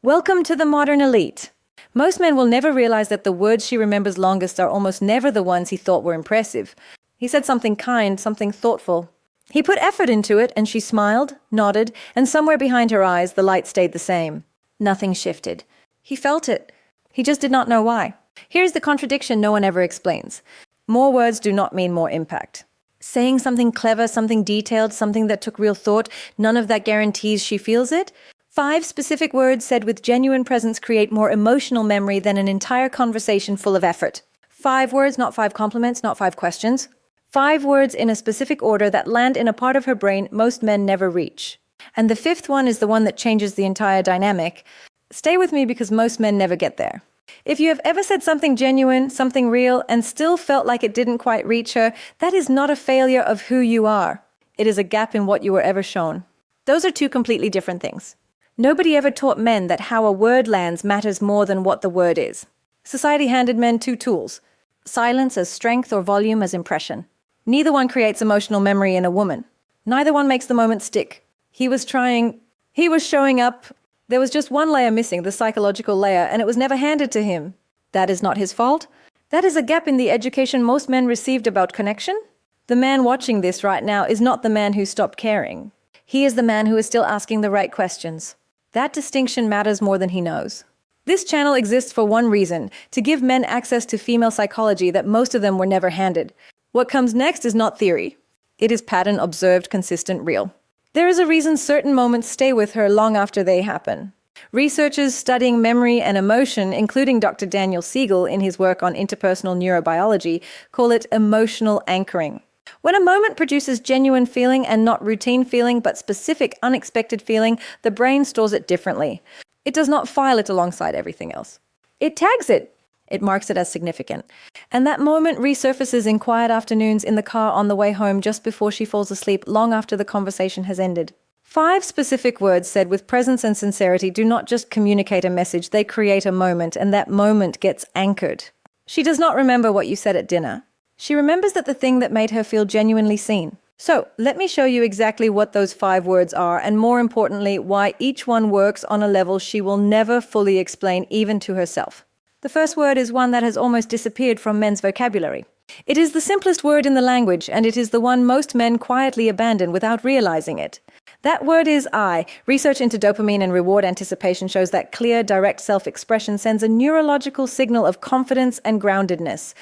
Welcome to the modern elite. Most men will never realize that the words she remembers longest are almost never the ones he thought were impressive. He said something kind, something thoughtful. He put effort into it, and she smiled, nodded, and somewhere behind her eyes the light stayed the same. Nothing shifted. He felt it. He just did not know why. Here's the contradiction no one ever explains. More words do not mean more impact. Saying something clever, something detailed, something that took real thought, none of that guarantees she feels it. 5 specific words said with genuine presence create more emotional memory than an entire conversation full of effort. 5 words, not 5 compliments, not 5 questions. 5 words in a specific order that land in a part of her brain most men never reach. And the 5th one is the one that changes the entire dynamic. Stay with me because most men never get there. If you have ever said something genuine, something real, and still felt like it didn't quite reach her, that is not a failure of who you are. It is a gap in what you were ever shown. Those are 2 completely different things. Nobody ever taught men that how a word lands matters more than what the word is. Society handed men 2 tools: silence as strength or volume as impression. Neither one creates emotional memory in a woman. Neither one makes the moment stick. He was showing up. There was just one layer missing, the psychological layer, and it was never handed to him. That is not his fault. That is a gap in the education most men received about connection. The man watching this right now is not the man who stopped caring. He is the man who is still asking the right questions. That distinction matters more than he knows. This channel exists for one reason: to give men access to female psychology that most of them were never handed. What comes next is not theory. It is pattern, observed, consistent, real. There is a reason certain moments stay with her long after they happen. Researchers studying memory and emotion, including Dr. Daniel Siegel in his work on interpersonal neurobiology, call it emotional anchoring. When a moment produces genuine feeling and not routine feeling, but specific, unexpected feeling, the brain stores it differently. It does not file it alongside everything else. It tags it. It marks it as significant. And that moment resurfaces in quiet afternoons in the car on the way home just before she falls asleep, long after the conversation has ended. 5 specific words said with presence and sincerity do not just communicate a message, they create a moment, and that moment gets anchored. She does not remember what you said at dinner. She remembers that the thing that made her feel genuinely seen. So, let me show you exactly what those 5 words are, and more importantly, why each one works on a level she will never fully explain even to herself. The first word is one that has almost disappeared from men's vocabulary. It is the simplest word in the language, and it is the one most men quietly abandon without realizing it. That word is I. Research into dopamine and reward anticipation shows that clear, direct self-expression sends a neurological signal of confidence and groundedness.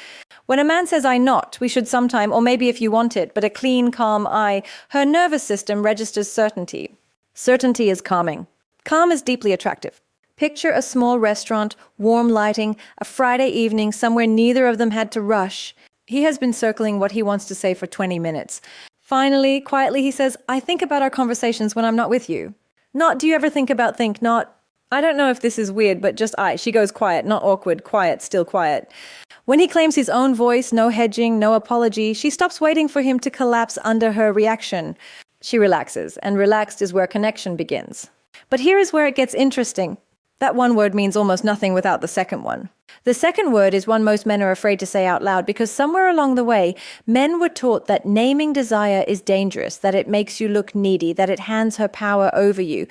When a man says I not, we should sometime, or maybe if you want it, but a clean, calm I, her nervous system registers certainty. Certainty is calming. Calm is deeply attractive. Picture a small restaurant, warm lighting, a Friday evening somewhere neither of them had to rush. He has been circling what he wants to say for 20 minutes. Finally, quietly, he says, I think about our conversations when I'm not with you. Not do you ever think about think, not, I don't know if this is weird, but just I. She goes quiet, not awkward, quiet, still quiet. When he claims his own voice, no hedging, no apology, she stops waiting for him to collapse under her reaction. She relaxes, and relaxed is where connection begins. But here is where it gets interesting. That one word means almost nothing without the second one. The second word is one most men are afraid to say out loud because somewhere along the way, men were taught that naming desire is dangerous, that it makes you look needy, that it hands her power over you.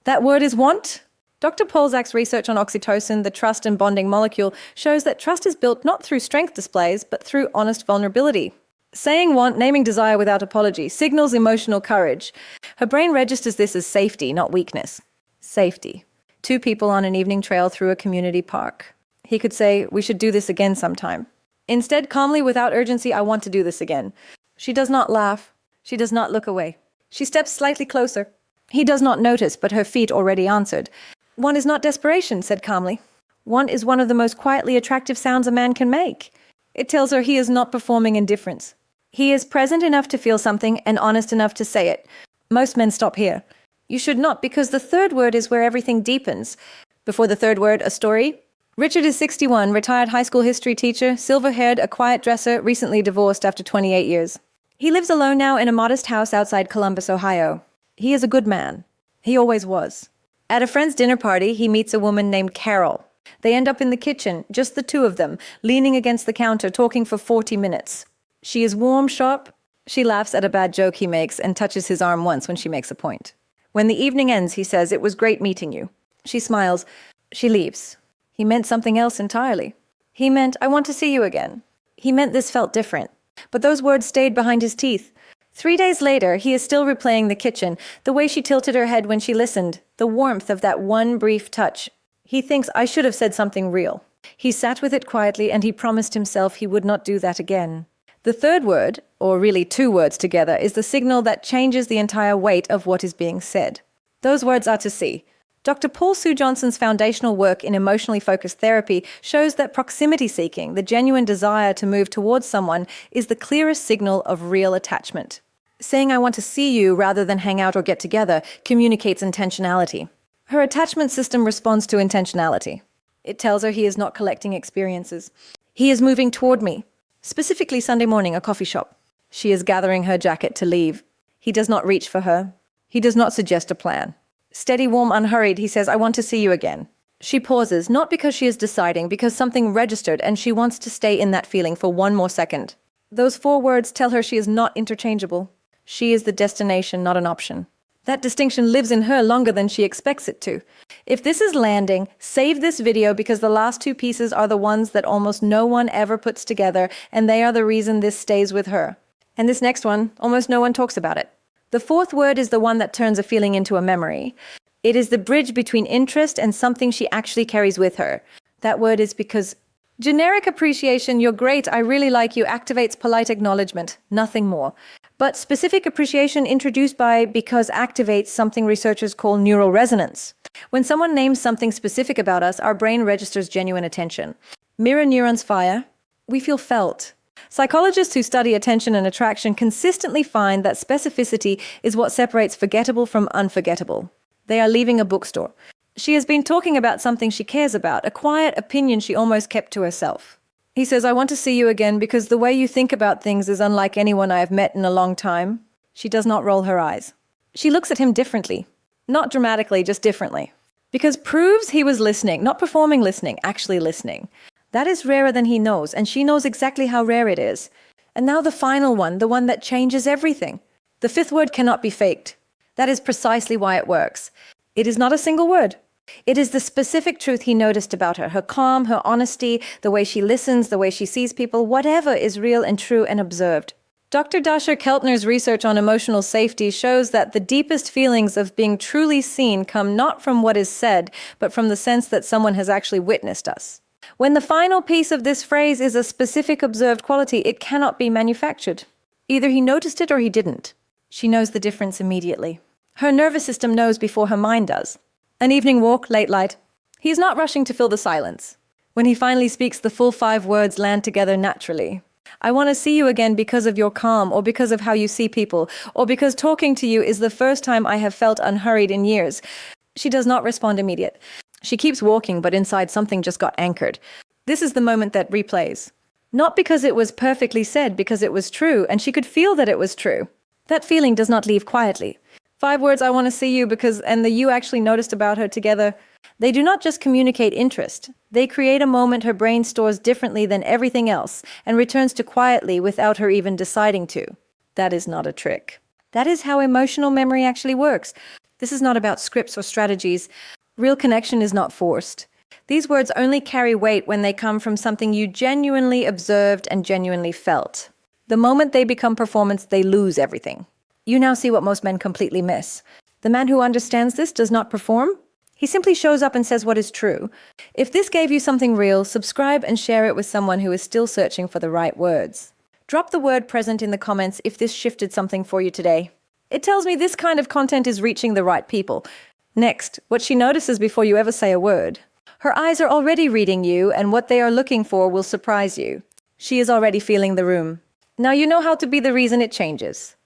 That word is want. Dr. Polzak's research on oxytocin, the trust and bonding molecule, shows that trust is built not through strength displays, but through honest vulnerability. Saying want, naming desire without apology, signals emotional courage. Her brain registers this as safety, not weakness. Safety. 2 people on an evening trail through a community park. He could say, we should do this again sometime. Instead, calmly, without urgency, I want to do this again. She does not laugh. She does not look away. She steps slightly closer. He does not notice, but her feet already answered. Want is not desperation, said calmly. Want is one of the most quietly attractive sounds a man can make. It tells her he is not performing indifference. He is present enough to feel something and honest enough to say it. Most men stop here. You should not, because the third word is where everything deepens. Before the third word, a story. Richard is 61, retired high school history teacher, silver-haired, a quiet dresser, recently divorced after 28 years. He lives alone now in a modest house outside Columbus, Ohio. He is a good man. He always was. At a friend's dinner party, he meets a woman named Carol. They end up in the kitchen, just the 2 of them, leaning against the counter, talking for 40 minutes. She is warm, sharp. She laughs at a bad joke he makes and touches his arm once when she makes a point. When the evening ends, he says, "It was great meeting you." She smiles. She leaves. He meant something else entirely. He meant, I want to see you again. He meant this felt different. But those words stayed behind his teeth. 3 days later, he is still replaying the kitchen, the way she tilted her head when she listened, the warmth of that one brief touch. He thinks, I should have said something real. He sat with it quietly and he promised himself he would not do that again. The third word, or really 2 words together, is the signal that changes the entire weight of what is being said. Those words are to see. Dr. Paul Sue Johnson's foundational work in emotionally focused therapy shows that proximity seeking, the genuine desire to move towards someone, is the clearest signal of real attachment. Saying I want to see you rather than hang out or get together communicates intentionality. Her attachment system responds to intentionality. It tells her he is not collecting experiences. He is moving toward me. Specifically Sunday morning, a coffee shop. She is gathering her jacket to leave. He does not reach for her. He does not suggest a plan. Steady, warm, unhurried, he says, I want to see you again. She pauses, not because she is deciding, because something registered and she wants to stay in that feeling for 1 more second. Those 4 words tell her she is not interchangeable. She is the destination, not an option. That distinction lives in her longer than she expects it to. If this is landing, save this video because the last 2 pieces are the ones that almost no one ever puts together, and they are the reason this stays with her. And this next one, almost no one talks about it. The 4th word is the one that turns a feeling into a memory. It is the bridge between interest and something she actually carries with her. That word is because generic appreciation, you're great, I really like you, activates polite acknowledgement, nothing more. But specific appreciation introduced by because activates something researchers call neural resonance. When someone names something specific about us, our brain registers genuine attention. Mirror neurons fire. We feel felt. Psychologists who study attention and attraction consistently find that specificity is what separates forgettable from unforgettable. They are leaving a bookstore. She has been talking about something she cares about, a quiet opinion she almost kept to herself. He says, I want to see you again because the way you think about things is unlike anyone I have met in a long time. She does not roll her eyes. She looks at him differently. Not dramatically, just differently. Because proves he was listening, not performing listening, actually listening. That is rarer than he knows, and she knows exactly how rare it is. And now the final one, the one that changes everything. The 5th word cannot be faked. That is precisely why it works. It is not a single word. It is the specific truth he noticed about her, her calm, her honesty, the way she listens, the way she sees people, whatever is real and true and observed. Dr. Dasher Keltner's research on emotional safety shows that the deepest feelings of being truly seen come not from what is said, but from the sense that someone has actually witnessed us. When the final piece of this phrase is a specific observed quality, it cannot be manufactured. Either he noticed it or he didn't. She knows the difference immediately. Her nervous system knows before her mind does. An evening walk, late light. He is not rushing to fill the silence. When he finally speaks, the full 5 words land together naturally. I want to see you again because of your calm, or because of how you see people, or because talking to you is the first time I have felt unhurried in years. She does not respond immediate. She keeps walking, but inside something just got anchored. This is the moment that replays. Not because it was perfectly said, because it was true, and she could feel that it was true. That feeling does not leave quietly. 5 words, I want to see you because, and the you actually noticed about her together. They do not just communicate interest. They create a moment her brain stores differently than everything else and returns to quietly without her even deciding to. That is not a trick. That is how emotional memory actually works. This is not about scripts or strategies. Real connection is not forced. These words only carry weight when they come from something you genuinely observed and genuinely felt. The moment they become performance, they lose everything. You now see what most men completely miss. The man who understands this does not perform. He simply shows up and says what is true. If this gave you something real, subscribe and share it with someone who is still searching for the right words. Drop the word present in the comments if this shifted something for you today. It tells me this kind of content is reaching the right people. Next, what she notices before you ever say a word. Her eyes are already reading you, and what they are looking for will surprise you. She is already feeling the room. Now you know how to be the reason it changes.